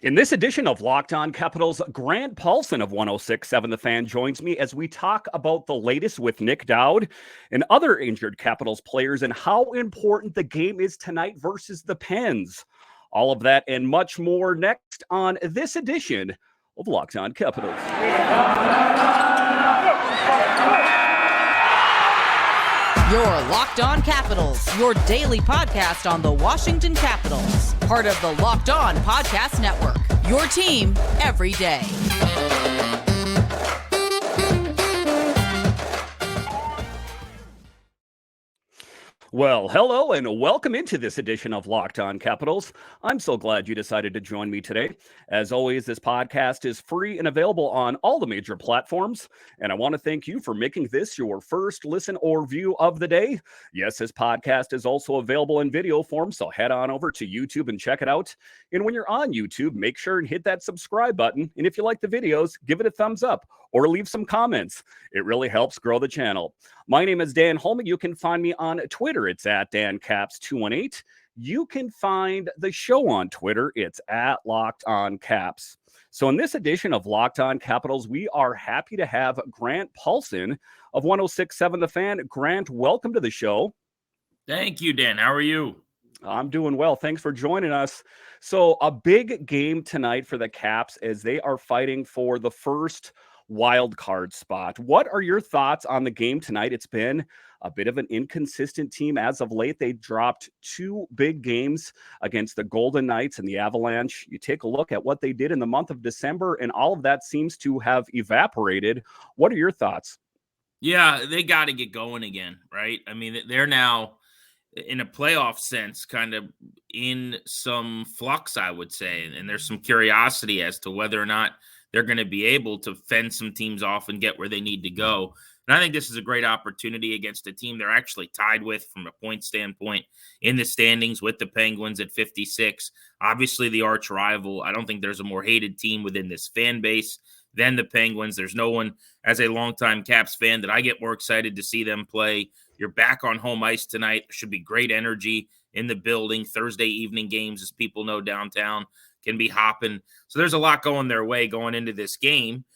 In this edition of Locked On Capitals, Grant Paulsen of 106.7 The Fan joins me as we talk about the latest with Nic Dowd and other injured Capitals players and how important the game is tonight versus the Pens. All of that and much more next on this edition of Locked On Capitals. You're Locked On Capitals, your daily podcast on the Washington Capitals. Part of the Locked On Podcast Network, your team every day. Well, hello and welcome into this edition of Locked On Capitals. I'm so glad you decided to join me today. As always, this podcast is free and available on all the major platforms. And I want to thank you for making this your first listen or view of the day. Yes, this podcast is also available in video form, so head on over to YouTube and check it out. And when you're on YouTube, make sure and hit that subscribe button. And if you like the videos, give it a thumbs up or leave some comments. It really helps grow the channel. My name is Dan Holman. You can find me on Twitter. It's at DanCaps218. You can find the show on Twitter. It's at Locked On Caps. So in this edition of Locked On Capitals, we are happy to have Grant Paulsen of 106.7 The Fan. Grant, welcome to the show. Thank you, Dan. How are you? I'm doing well. Thanks for joining us. So a big game tonight for the Caps as they are fighting for the first wild card spot. What are your thoughts on the game tonight? It's been a bit of an inconsistent team as of late. They dropped two big games against the Golden Knights and the Avalanche. You take a look at what they did in the month of December, and all of that seems to have evaporated. What are your thoughts? Yeah, they got to get going again, right? I mean, they're now, in a playoff sense, kind of in some flux, I would say. And there's some curiosity as to whether or not they're going to be able to fend some teams off and get where they need to go. And I think this is a great opportunity against a team they're actually tied with from a point standpoint in the standings with the Penguins at 56. Obviously, the arch rival. I don't think there's a more hated team within this fan base than the Penguins. There's no one, as a longtime Caps fan, that I get more excited to see them play. You're back on home ice tonight. There should be great energy in the building. Thursday evening games, as people know, downtown can be hopping. So there's a lot going their way going into this game.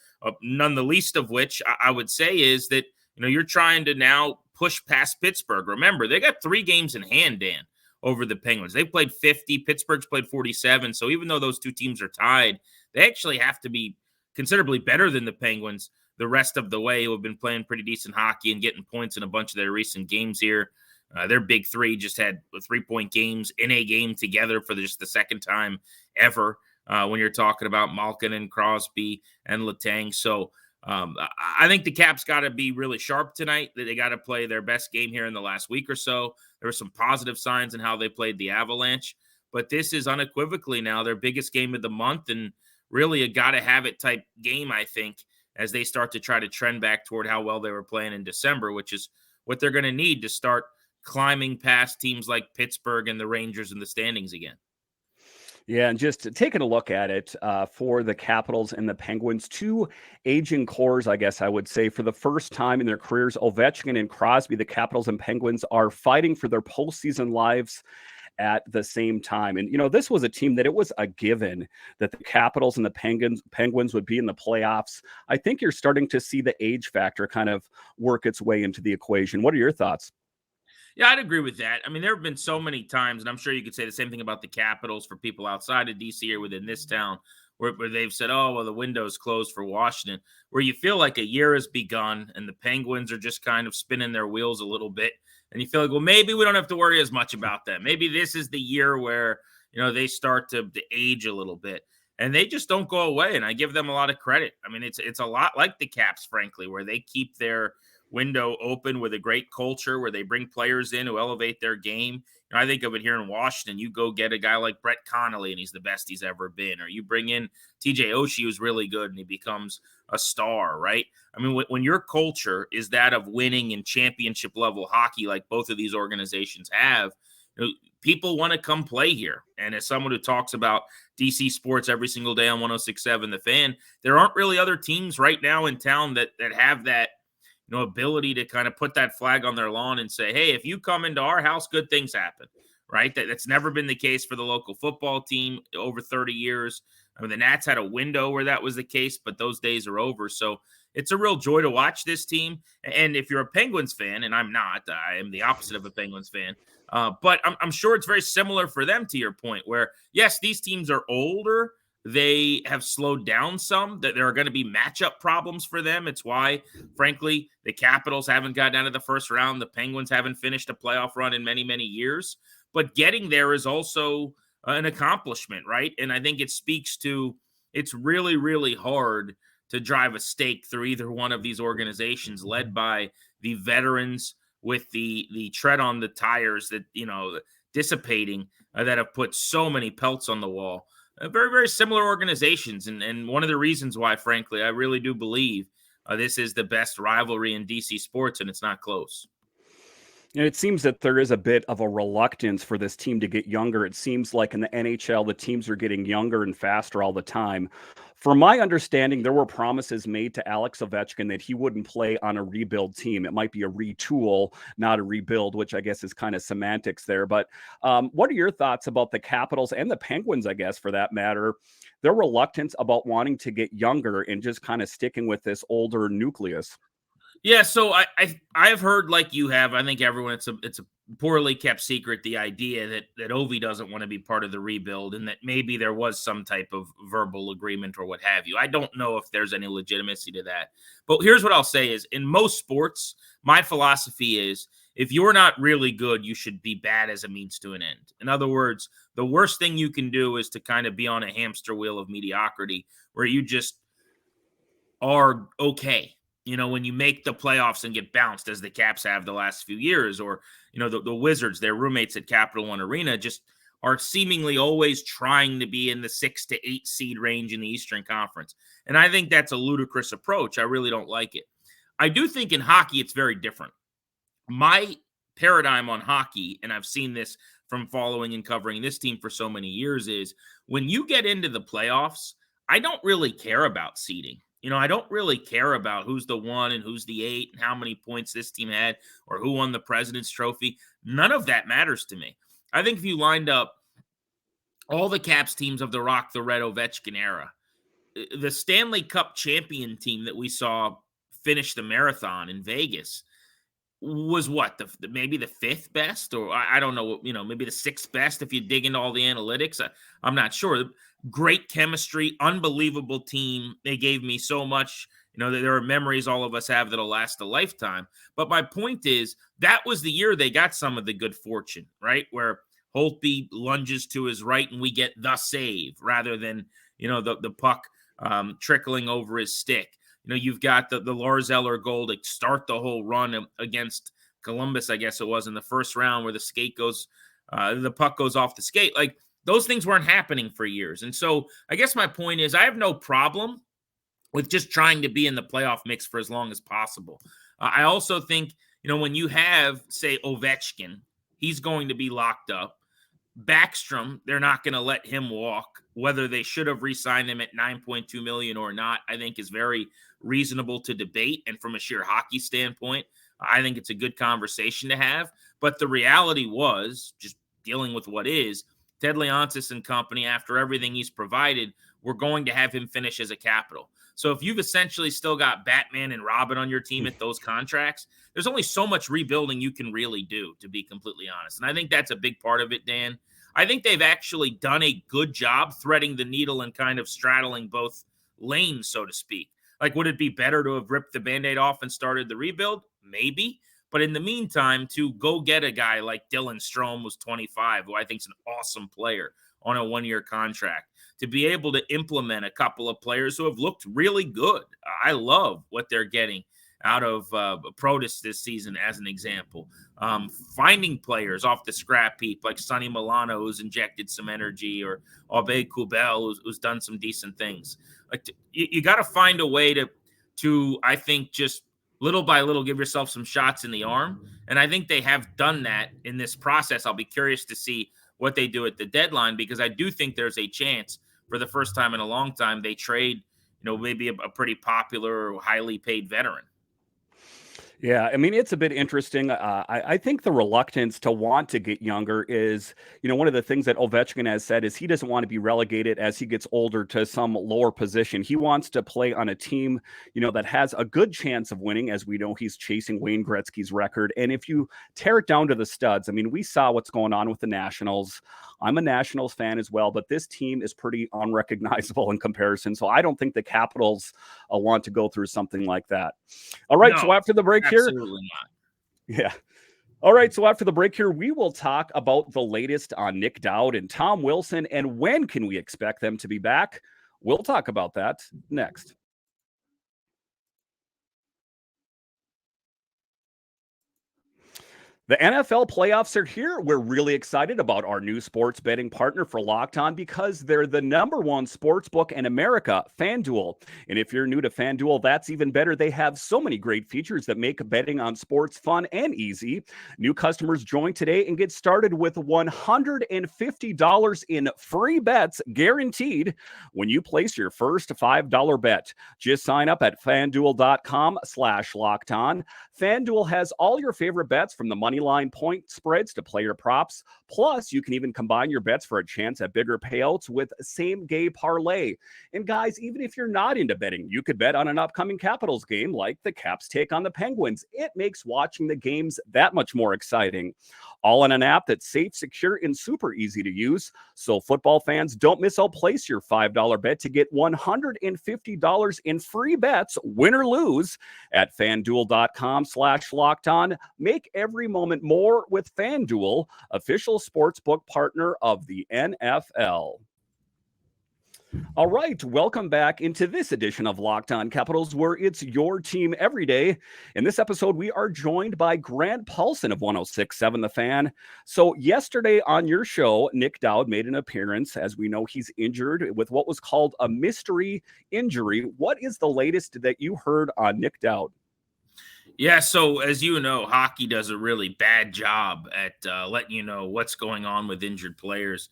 None the least of which I would say is that, you're trying to now push past Pittsburgh. Remember, they got 3 games in hand, Dan, over the Penguins. They've played 50. Pittsburgh's played 47. So even though those two teams are tied, they actually have to be considerably better than the Penguins the rest of the way, who have been playing pretty decent hockey and getting points in a bunch of their recent games here. Their big three just had 3-point games in a game together for just the second time ever when you're talking about Malkin and Crosby and Letang. So I think the Caps got to be really sharp tonight. They got to play their best game here in the last week or so. There were some positive signs in how they played the Avalanche, but this is unequivocally now their biggest game of the month and really a got-to-have-it type game, I think, as they start to try to trend back toward how well they were playing in December, which is what they're going to need to start climbing past teams like Pittsburgh and the Rangers in the standings again. Yeah, and just taking a look at it for the Capitals and the Penguins, two aging cores, I guess I would say, for the first time in their careers, Ovechkin and Crosby, the Capitals and Penguins are fighting for their postseason lives at the same time. And, this was a team that it was a given that the Capitals and the Penguins would be in the playoffs. I think you're starting to see the age factor kind of work its way into the equation. What are your thoughts? Yeah, I'd agree with that. I mean, there have been so many times, and I'm sure you could say the same thing about the Capitals for people outside of D.C. or within this town, where they've said, oh, well, the window's closed for Washington, where you feel like a year has begun and the Penguins are just kind of spinning their wheels a little bit. And you feel like, well, maybe we don't have to worry as much about them. Maybe this is the year where, they start to age a little bit. And they just don't go away, and I give them a lot of credit. I mean, it's a lot like the Caps, frankly, where they keep their window open with a great culture where they bring players in who elevate their game. I think of it here in Washington. You go get a guy like Brett Connolly, and he's the best he's ever been. Or you bring in TJ Oshie, who's really good, and he becomes a star, right? I mean, when your culture is that of winning in championship-level hockey like both of these organizations have, people want to come play here. And as someone who talks about DC sports every single day on 106.7 The Fan, there aren't really other teams right now in town that have that ability to kind of put that flag on their lawn and say, hey, if you come into our house, good things happen, right? That's never been the case for the local football team over 30 years. I mean, the Nats had a window where that was the case, but those days are over. So it's a real joy to watch this team. And if you're a Penguins fan, and I'm not, I am the opposite of a Penguins fan, but I'm sure it's very similar for them, to your point, where, yes, these teams are older. They have slowed down some, that there are going to be matchup problems for them. It's why, frankly, the Capitals haven't gotten out of the first round. The Penguins haven't finished a playoff run in many, many years. But getting there is also an accomplishment, right? And I think it speaks to, it's really, really hard to drive a stake through either one of these organizations led by the veterans with the tread on the tires that, dissipating, that have put so many pelts on the wall. Very, very similar organizations. And one of the reasons why, frankly, I really do believe this is the best rivalry in DC sports, and it's not close. And it seems that there is a bit of a reluctance for this team to get younger. It seems like in the NHL, the teams are getting younger and faster all the time. From my understanding, there were promises made to Alex Ovechkin that he wouldn't play on a rebuild team. It might be a retool, not a rebuild, which I guess is kind of semantics there. But what are your thoughts about the Capitals and the Penguins, I guess, for that matter, their reluctance about wanting to get younger and just kind of sticking with this older nucleus? Yeah, so I've heard, like you have, I think everyone, it's a poorly kept secret, the idea that Ovi doesn't want to be part of the rebuild, and that maybe there was some type of verbal agreement or what have you. I don't know if there's any legitimacy to that. But here's what I'll say is, in most sports, my philosophy is, if you're not really good, you should be bad as a means to an end. In other words, the worst thing you can do is to kind of be on a hamster wheel of mediocrity where you just are okay. When you make the playoffs and get bounced, as the Caps have the last few years, or, the Wizards, their roommates at Capital One Arena, just are seemingly always trying to be in the 6 to 8 seed range in the Eastern Conference. And I think that's a ludicrous approach. I really don't like it. I do think in hockey, it's very different. My paradigm on hockey, and I've seen this from following and covering this team for so many years, is when you get into the playoffs, I don't really care about seeding. I don't really care about who's the 1 and who's the 8 and how many points this team had or who won the President's Trophy. None of that matters to me. I think if you lined up all the Caps teams of the Rock the Red Ovechkin era, the Stanley Cup champion team that we saw finish the marathon in Vegas was what, maybe the 5th best, or I don't know, maybe the 6th best if you dig into all the analytics. I'm not sure. Great chemistry, unbelievable team. They gave me so much. There are memories all of us have that'll last a lifetime. But my point is, that was the year they got some of the good fortune, right? Where Holtby lunges to his right and we get the save rather than, the puck trickling over his stick. You've got the Lars Eller goal to start the whole run against Columbus, I guess it was, in the first round, where the puck goes off the skate. Like, those things weren't happening for years. And so I guess my point is, I have no problem with just trying to be in the playoff mix for as long as possible. I also think, when you have, say, Ovechkin, he's going to be locked up. Backstrom, they're not going to let him walk. Whether they should have re-signed him at $9.2 million or not, I think is very reasonable to debate. And from a sheer hockey standpoint, I think it's a good conversation to have. But the reality was, just dealing with what is, Ted Leonsis and company, after everything he's provided, we're going to have him finish as a Capital. So if you've essentially still got Batman and Robin on your team at those contracts, there's only so much rebuilding you can really do, to be completely honest. And I think that's a big part of it, Dan. I think they've actually done a good job threading the needle and kind of straddling both lanes, so to speak. Like, would it be better to have ripped the Band-Aid off and started the rebuild? Maybe. But in the meantime, to go get a guy like Dylan Strome, who's 25, who I think is an awesome player on a 1-year contract, to be able to implement a couple of players who have looked really good. I love what they're getting out of Protas this season, as an example. Finding players off the scrap heap like Sonny Milano, who's injected some energy, or Aube Kubel, who's done some decent things. Like, you got to find a way to, I think, just little by little, give yourself some shots in the arm. And I think they have done that in this process. I'll be curious to see what they do at the deadline, because I do think there's a chance, for the first time in a long time, they trade, maybe a pretty popular or highly paid veteran. Yeah, I mean, it's a bit interesting. I think the reluctance to want to get younger is, one of the things that Ovechkin has said is he doesn't want to be relegated as he gets older to some lower position. He wants to play on a team, that has a good chance of winning. As we know, he's chasing Wayne Gretzky's record. And if you tear it down to the studs, I mean, we saw what's going on with the Nationals. I'm a Nationals fan as well, but this team is pretty unrecognizable in comparison. So I don't think the Capitals want to go through something like that. All right, so No, after the break here, absolutely not. yeah. All right, so after the break here, we will talk about the latest on Nic Dowd and Tom Wilson, and when can we expect them to be back? We'll talk about that next. The NFL playoffs are here. We're really excited about our new sports betting partner for Locked On because they're the #1 sports book in America, FanDuel. And if you're new to FanDuel, that's even better. They have so many great features that make betting on sports fun and easy. New customers join today and get started with $150 in free bets guaranteed when you place your first $5 bet. Just sign up at FanDuel.com/LockedOn. FanDuel has all your favorite bets from the money line point spreads to player props. Plus, you can even combine your bets for a chance at bigger payouts with same game parlay. And guys, even if you're not into betting, you could bet on an upcoming Capitals game like the Caps take on the Penguins. It makes watching the games that much more exciting. All in an app that's safe, secure, and super easy to use. So football fans, don't miss out. Place your $5 bet to get $150 in free bets, win or lose, at FanDuel.com/LockedOn. Make every moment more with FanDuel, official sportsbook partner of the NFL. All right, welcome back into this edition of Locked On Capitals, where it's your team every day. In this episode, we are joined by Grant Paulsen of 106.7 The Fan. So yesterday on your show, Nic Dowd made an appearance. As we know, he's injured with what was called a mystery injury. What is the latest that you heard on Nic Dowd? Yeah, so as you know, hockey does a really bad job at letting you know what's going on with injured players.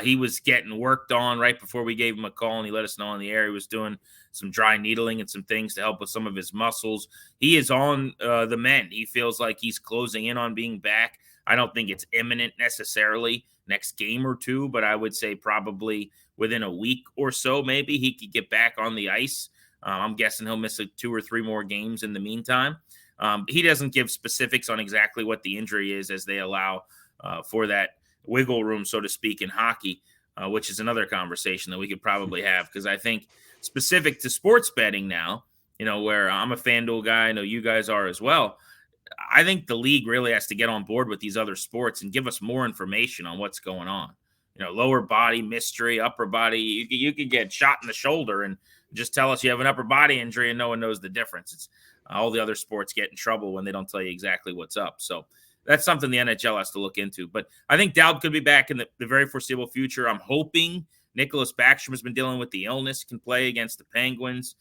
He was getting worked on right before we gave him a call, and he let us know on the air he was doing some dry needling and some things to help with some of his muscles. He is on the mend. He feels like he's closing in on being back. I don't think it's imminent necessarily next game or two, but I would say probably within a week or so, maybe he could get back on the ice. I'm guessing he'll miss 2 or 3 more games in the meantime. He doesn't give specifics on exactly what the injury is, as they allow for that wiggle room, so to speak, in hockey, which is another conversation that we could probably have, because I think specific to sports betting now, where I'm a FanDuel guy, I know you guys are as well. I think the league really has to get on board with these other sports and give us more information on what's going on. Lower body mystery, upper body. You could get shot in the shoulder and just tell us you have an upper body injury and no one knows the difference. It's all the other sports get in trouble when they don't tell you exactly what's up. So that's something the NHL has to look into. But I think Dowd could be back in the very foreseeable future. I'm hoping Nicholas Backstrom has been dealing with the illness, can play against the Penguins.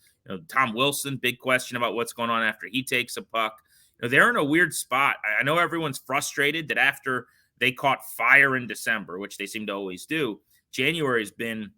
Tom Wilson, big question about what's going on after he takes a puck. They're in a weird spot. I know everyone's frustrated that after they caught fire in December, which they seem to always do, January has been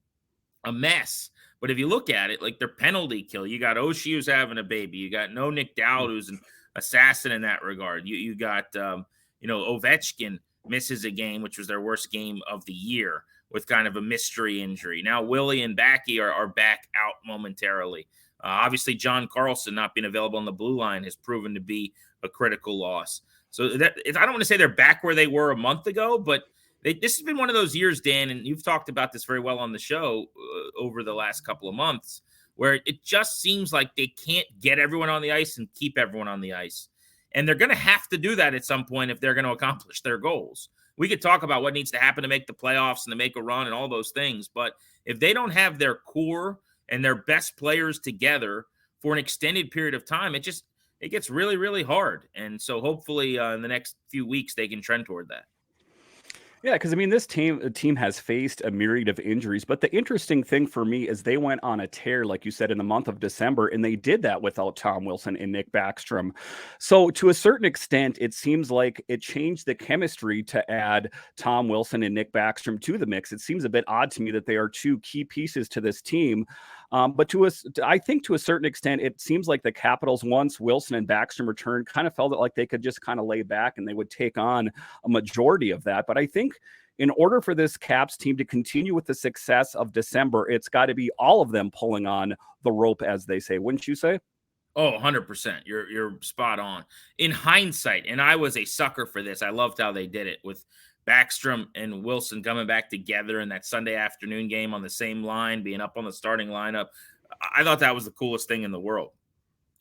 a mess. But if you look at it, like their penalty kill, you got Oshie who's having a baby. You got Nic Dowd who's an assassin in that regard. You got, Ovechkin misses a game, which was their worst game of the year with kind of a mystery injury. Now Willie and Backy are back out momentarily. Obviously, John Carlson not being available on the blue line has proven to be a critical loss. So I don't want to say they're back where they were a month ago, but this has been one of those years, Dan, and you've talked about this very well on the show over the last couple of months, where it just seems like they can't get everyone on the ice and keep everyone on the ice. And they're going to have to do that at some point if they're going to accomplish their goals. We could talk about what needs to happen to make the playoffs and to make a run and all those things, but if they don't have their core and their best players together for an extended period of time, it gets really, really hard. And so hopefully in the next few weeks, they can trend toward that. Yeah, because this team has faced a myriad of injuries, but the interesting thing for me is they went on a tear, like you said, in the month of December, and they did that without Tom Wilson and Nic Backstrom. So to a certain extent, it seems like it changed the chemistry to add Tom Wilson and Nic Backstrom to the mix. It seems a bit odd to me that they are two key pieces to this team. But I think to a certain extent, it seems like the Capitals, once Wilson and Backstrom returned, kind of felt like they could just kind of lay back and they would take on a majority of that. But I think in order for this Caps team to continue with the success of December, it's got to be all of them pulling on the rope, as they say. Wouldn't you say? Oh, 100%. You're spot on. In hindsight, and I was a sucker for this, I loved how they did it with Backstrom and Wilson coming back together in that Sunday afternoon game on the same line, being up on the starting lineup. I thought that was the coolest thing in the world.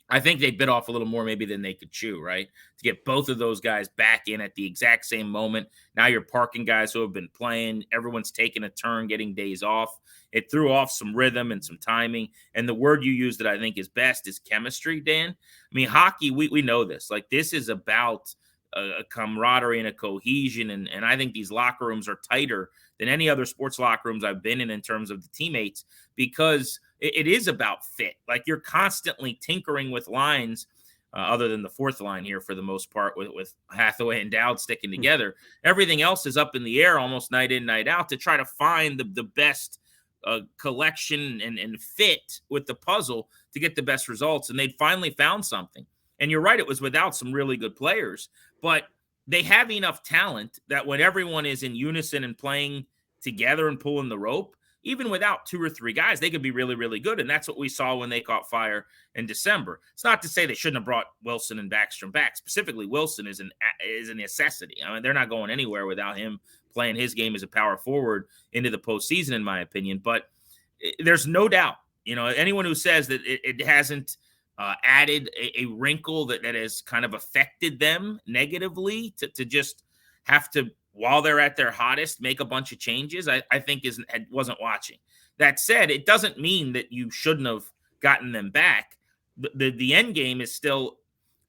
I think they bit off a little more maybe than they could chew, right? To get both of those guys back in at the exact same moment. Now you're parking guys who have been playing. Everyone's taking a turn, getting days off. It threw off some rhythm and some timing. And the word you used that I think is best is chemistry, Dan. I mean, hockey, we know this. Like, this is about a camaraderie and a cohesion. And I think these locker rooms are tighter than any other sports locker rooms I've been in terms of the teammates, because it is about fit. Like, you're constantly tinkering with lines, other than the fourth line here for the most part with Hathaway and Dowd sticking together. Everything else is up in the air almost night in, night out to try to find the best collection and fit with the puzzle to get the best results. And they'd finally found something. And you're right, it was without some really good players, but they have enough talent that when everyone is in unison and playing together and pulling the rope, even without two or three guys, they could be really, really good. And that's what we saw when they caught fire in December. It's not to say they shouldn't have brought Wilson and Backstrom back. Specifically, Wilson is a necessity. I mean, they're not going anywhere without him playing his game as a power forward into the postseason, in my opinion. But there's no doubt, anyone who says that it hasn't added a wrinkle that has kind of affected them negatively to just have to, while they're at their hottest, make a bunch of changes, I think wasn't watching. That said, it doesn't mean that you shouldn't have gotten them back. The end game is still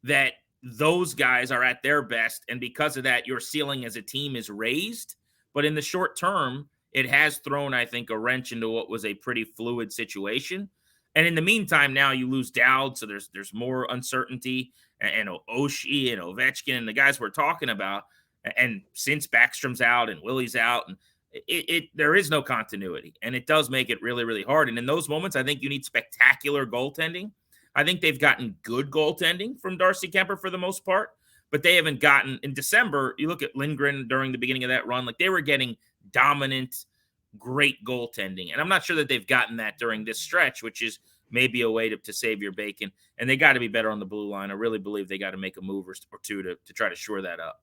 that those guys are at their best, and because of that, your ceiling as a team is raised. But in the short term, it has thrown, I think, a wrench into what was a pretty fluid situation. And in the meantime, now you lose Dowd, so there's more uncertainty, and Oshie and Ovechkin and the guys we're talking about. And since Backstrom's out and Willie's out, and there is no continuity, and it does make it really, really hard. And in those moments, I think you need spectacular goaltending. I think they've gotten good goaltending from Darcy Kemper for the most part, but they haven't gotten, in December, you look at Lindgren during the beginning of that run, like they were getting dominant, great goaltending. And I'm not sure that they've gotten that during this stretch, which is maybe a way to save your bacon. And they got to be better on the blue line. I really believe they got to make a move or two to try to shore that up.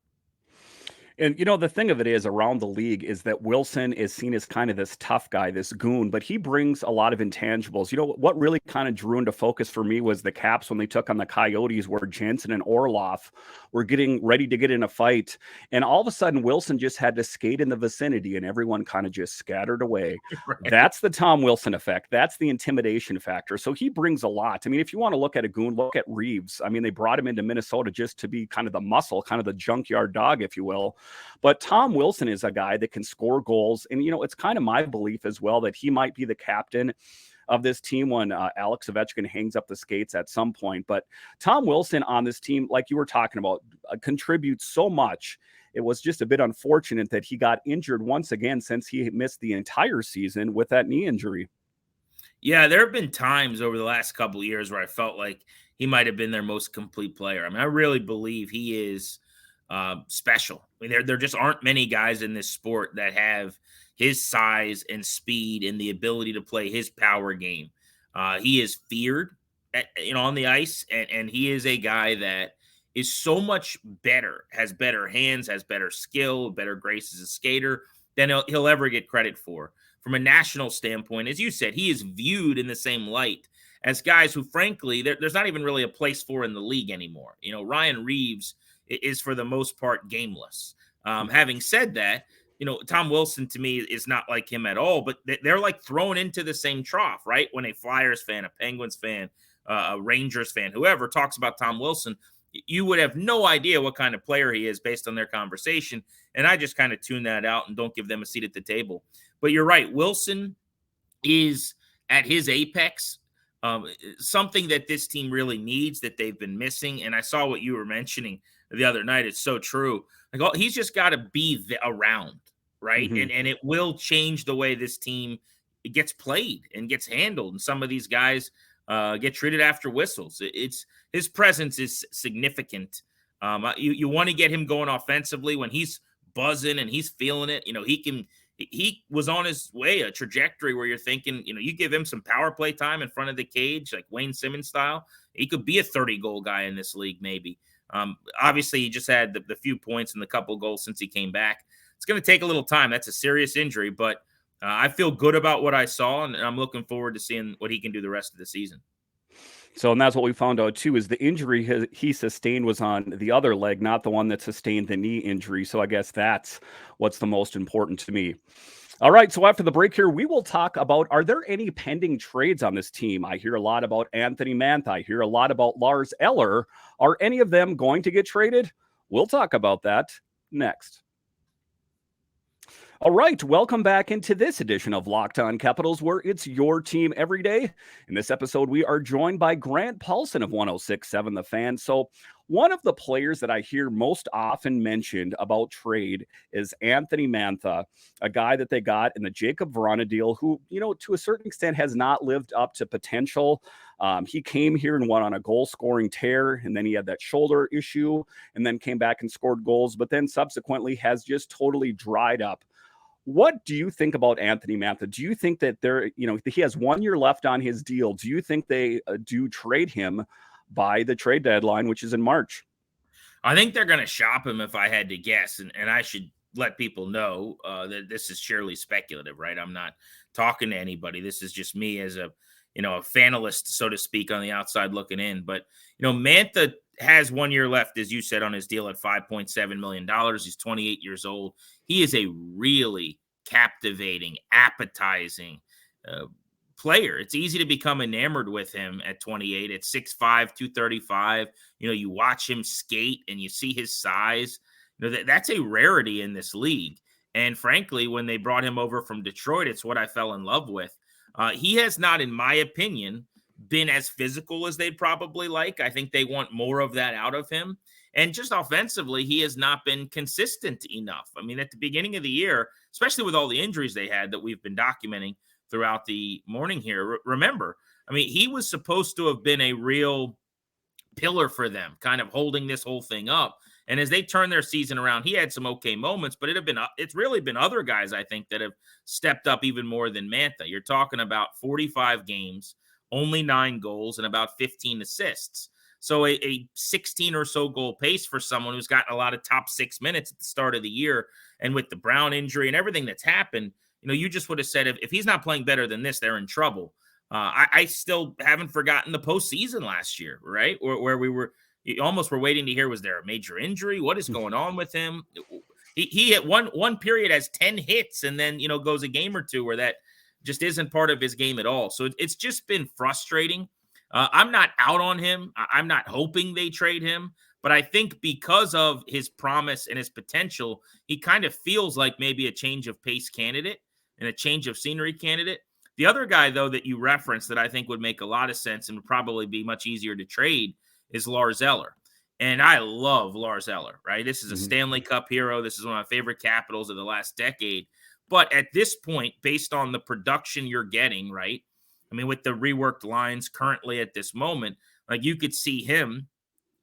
And, the thing of it is, around the league, is that Wilson is seen as kind of this tough guy, this goon, but he brings a lot of intangibles. What really kind of drew into focus for me was the Caps when they took on the Coyotes, where Jensen and Orlov were getting ready to get in a fight. And all of a sudden, Wilson just had to skate in the vicinity and everyone kind of just scattered away. Right. That's the Tom Wilson effect. That's the intimidation factor. So he brings a lot. I mean, if you want to look at a goon, look at Reeves. I mean, they brought him into Minnesota just to be kind of the muscle, kind of the junkyard dog, if you will. But Tom Wilson is a guy that can score goals. And, it's kind of my belief as well that he might be the captain of this team when Alex Ovechkin hangs up the skates at some point. But Tom Wilson on this team, like you were talking about, contributes so much. It was just a bit unfortunate that he got injured once again since he missed the entire season with that knee injury. Yeah, there have been times over the last couple of years where I felt like he might have been their most complete player. I mean, I really believe he is special. I mean, there just aren't many guys in this sport that have his size and speed and the ability to play his power game. He is feared, on the ice, and he is a guy that is so much better, has better hands, has better skill, better grace as a skater than he'll ever get credit for. From a national standpoint, as you said, he is viewed in the same light as guys who, frankly, there's not even really a place for in the league anymore. Ryan Reeves is for the most part gameless. Having said that, Tom Wilson to me is not like him at all, but they're like thrown into the same trough, right? When a Flyers fan, a Penguins fan, a Rangers fan, whoever talks about Tom Wilson, you would have no idea what kind of player he is based on their conversation. And I just kind of tune that out and don't give them a seat at the table. But you're right. Wilson is at his apex, something that this team really needs that they've been missing. And I saw what you were mentioning the other night. It's so true. Like, he's just got to be around, right? Mm-hmm. And it will change the way this team it gets played and gets handled, and some of these guys get treated after whistles. It's his presence is significant. You want to get him going offensively when he's buzzing and he's feeling it. He was on his way, a trajectory where you're thinking, you give him some power play time in front of the cage, like Wayne Simmons style, he could be a 30-goal guy in this league, maybe. Obviously, he just had the few points and the couple goals since he came back. It's going to take a little time. That's a serious injury, but I feel good about what I saw, and I'm looking forward to seeing what he can do the rest of the season. So, and that's what we found out too, is the injury he sustained was on the other leg, not the one that sustained the knee injury. So I guess that's what's the most important to me. All right, so after the break here, we will talk about, are there any pending trades on this team? I hear a lot about Anthony Mantha. I hear a lot about Lars Eller. Are any of them going to get traded? We'll talk about that next. All right, welcome back into this edition of Locked On Capitals, where it's your team every day. In this episode, we are joined by Grant Paulsen of 106.7 The Fan. So one of the players that I hear most often mentioned about trade is Anthony Mantha, a guy that they got in the Jacob Vrana deal who, to a certain extent has not lived up to potential. He came here and went on a goal-scoring tear, and then he had that shoulder issue, and then came back and scored goals, but then subsequently has just totally dried up. What do you think about Anthony Mantha? Do you think that he has 1 year left on his deal? Do you think they do trade him by the trade deadline, which is in March? I think they're going to shop him if I had to guess. And I should let people know that this is surely speculative, right? I'm not talking to anybody. This is just me as a fanalist, so to speak, on the outside looking in. But, Mantha has 1 year left, as you said, on his deal at $5.7 million. He's 28 years old. He is a really captivating, appetizing player. It's easy to become enamored with him at 28, at 6'5", 235. You watch him skate and you see his size. That's a rarity in this league. And frankly, when they brought him over from Detroit, it's what I fell in love with. He has not, in my opinion, been as physical as they'd probably like. I think they want more of that out of him. And just offensively, he has not been consistent enough. I mean, at the beginning of the year, especially with all the injuries they had that we've been documenting throughout the morning here, remember, he was supposed to have been a real pillar for them, kind of holding this whole thing up. And as they turn their season around, he had some okay moments, but it's really been other guys, I think, that have stepped up even more than Mantha. You're talking about 45 games, only 9 goals, and about 15 assists. So a 16 or so goal pace for someone who's gotten a lot of top 6 minutes at the start of the year. And with the Brown injury and everything that's happened, you just would have said if he's not playing better than this, they're in trouble. I still haven't forgotten the postseason last year, right? Where we were almost waiting to hear, was there a major injury? What is going on with him? He at one period has 10 hits and then, goes a game or two where that just isn't part of his game at all. So it's just been frustrating. I'm not out on him. I'm not hoping they trade him, but I think because of his promise and his potential, he kind of feels like maybe a change of pace candidate and a change of scenery candidate. The other guy, though, that you referenced that I think would make a lot of sense and would probably be much easier to trade is Lars Eller. And I love Lars Eller, right? This is a Stanley Cup hero. This is one of my favorite Capitals of the last decade. But at this point, based on the production you're getting, right? With the reworked lines currently at this moment, like you could see him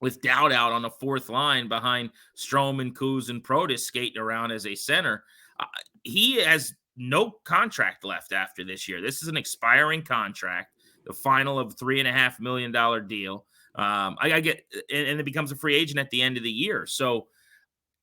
with Dowd out on a fourth line behind Strome, Kuz, and Protas skating around as a center. He has no contract left after this year. This is an expiring contract, the final of $3.5 million deal. I get, and it becomes a free agent at the end of the year. So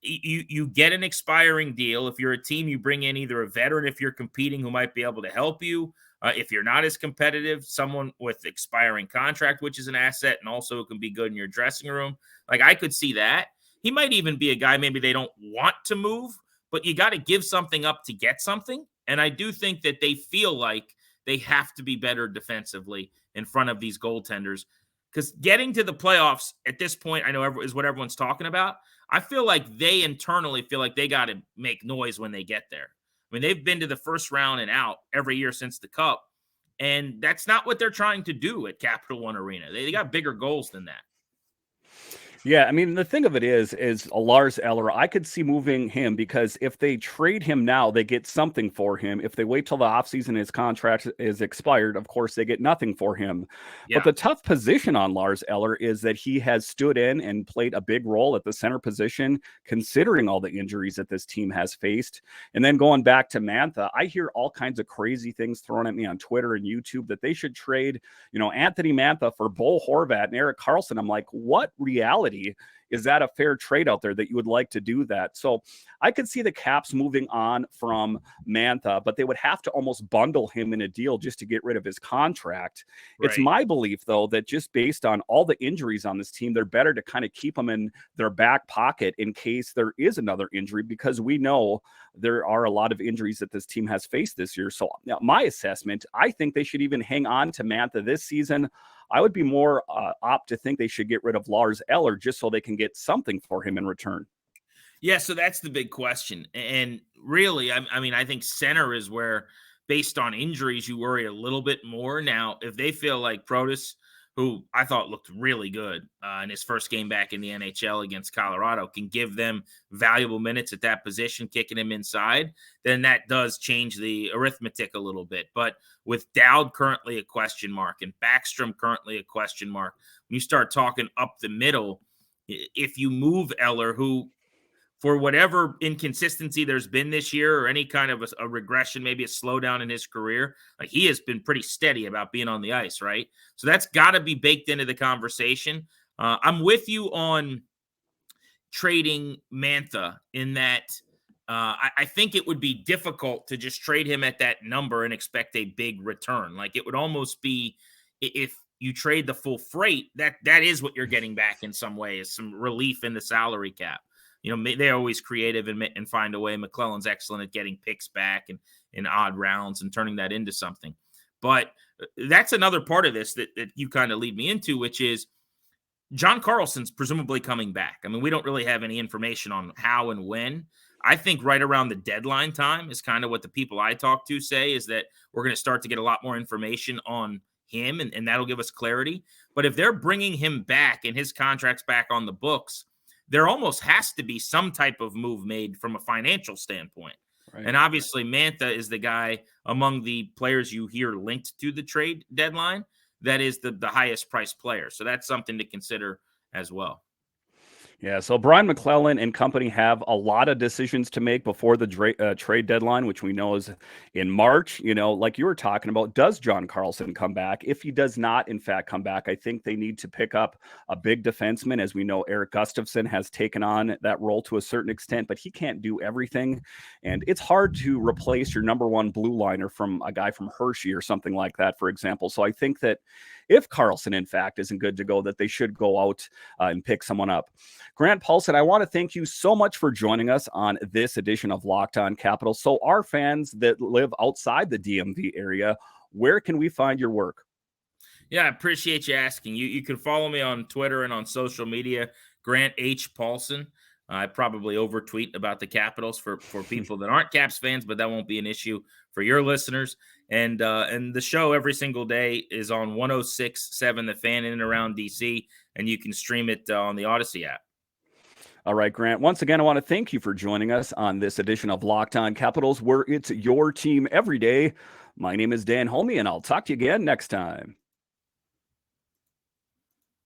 you get an expiring deal. If you're a team, you bring in either a veteran if you're competing who might be able to help you. If you're not as competitive, someone with expiring contract, which is an asset and also can be good in your dressing room. Like I could see that. He might even be a guy maybe they don't want to move, but you got to give something up to get something. And I do think that they feel like they have to be better defensively in front of these goaltenders, because getting to the playoffs at this point, I know is what everyone's talking about. I feel like they internally feel like they got to make noise when they get there. They've been to the first round and out every year since the Cup, and that's not what they're trying to do at Capital One Arena. They got bigger goals than that. Yeah, I mean, the thing of it is a Lars Eller. I could see moving him because if they trade him now, they get something for him. If they wait till the offseason, his contract is expired, of course, they get nothing for him. But Yeah. the tough position on Lars Eller is that he has stood in and played a big role at the center position, considering all the injuries that this team has faced. And then going back to Mantha, I hear all kinds of crazy things thrown at me on Twitter and YouTube that they should trade, Anthony Mantha for Bo Horvat and Erik Karlsson. I'm like, what reality? Is that a fair trade out there that you would like to do that? So I could see the Caps moving on from Mantha, but they would have to almost bundle him in a deal just to get rid of his contract. It's Right. my belief, though, that just based on all the injuries on this team, they're better to kind of keep them in their back pocket in case there is another injury, because we know there are a lot of injuries that this team has faced this year. So now my assessment, I think they should even hang on to Mantha this season. I would be more opt to think they should get rid of Lars Eller just so they can get something for him in return. Yeah, so that's the big question. And really, I mean, I think center is where, based on injuries, you worry a little bit more. Now, if they feel like Protas, who I thought looked really good in his first game back in the NHL against Colorado, can give them valuable minutes at that position, kicking him inside, then that does change the arithmetic a little bit. But with Dowd currently a question mark and Backstrom currently a question mark, when you start talking up the middle, if you move Eller, who for whatever inconsistency there's been this year or any kind of a regression, maybe a slowdown in his career, like he has been pretty steady about being on the ice, right? So that's got to be baked into the conversation. I'm with you on trading Mantha in that I think it would be difficult to just trade him at that number and expect a big return. Like it would almost be, if you trade the full freight, that is what you're getting back in some way, is some relief in the salary cap. They're always creative and find a way. McClellan's excellent at getting picks back and in odd rounds and turning that into something. But that's another part of this that you kind of lead me into, which is John Carlson's presumably coming back. I mean, we don't really have any information on how and when. I think right around the deadline time is kind of what the people I talk to say, is that we're going to start to get a lot more information on him, and that'll give us clarity. But if they're bringing him back and his contract's back on the books, there almost has to be some type of move made from a financial standpoint. Right. And obviously Mantha is the guy among the players you hear linked to the trade deadline that is the highest priced player. So that's something to consider as well. Yeah, so Brian McClellan and company have a lot of decisions to make before the trade deadline, which we know is in March. Like you were talking about, does John Carlson come back? If he does not, in fact, come back, I think they need to pick up a big defenseman. As we know, Eric Gustafsson has taken on that role to a certain extent, but he can't do everything. And it's hard to replace your number one blue liner from a guy from Hershey or something like that, for example. So I think that if Carlson, in fact, isn't good to go, that they should go out and pick someone up. Grant Paulsen, I want to thank you so much for joining us on this edition of Locked On Capitals. So our fans that live outside the DMV area, where can we find your work? Yeah, I appreciate you asking. You can follow me on Twitter and on social media, Grant H. Paulsen. I probably overtweet about the Capitals for people that aren't Caps fans, but that won't be an issue for your listeners. And the show every single day is on 106.7 The Fan in and around DC, and you can stream it on the Odyssey app. All right, Grant. Once again, I want to thank you for joining us on this edition of Locked On Capitals, where it's your team every day. My name is Dan Holme, and I'll talk to you again next time.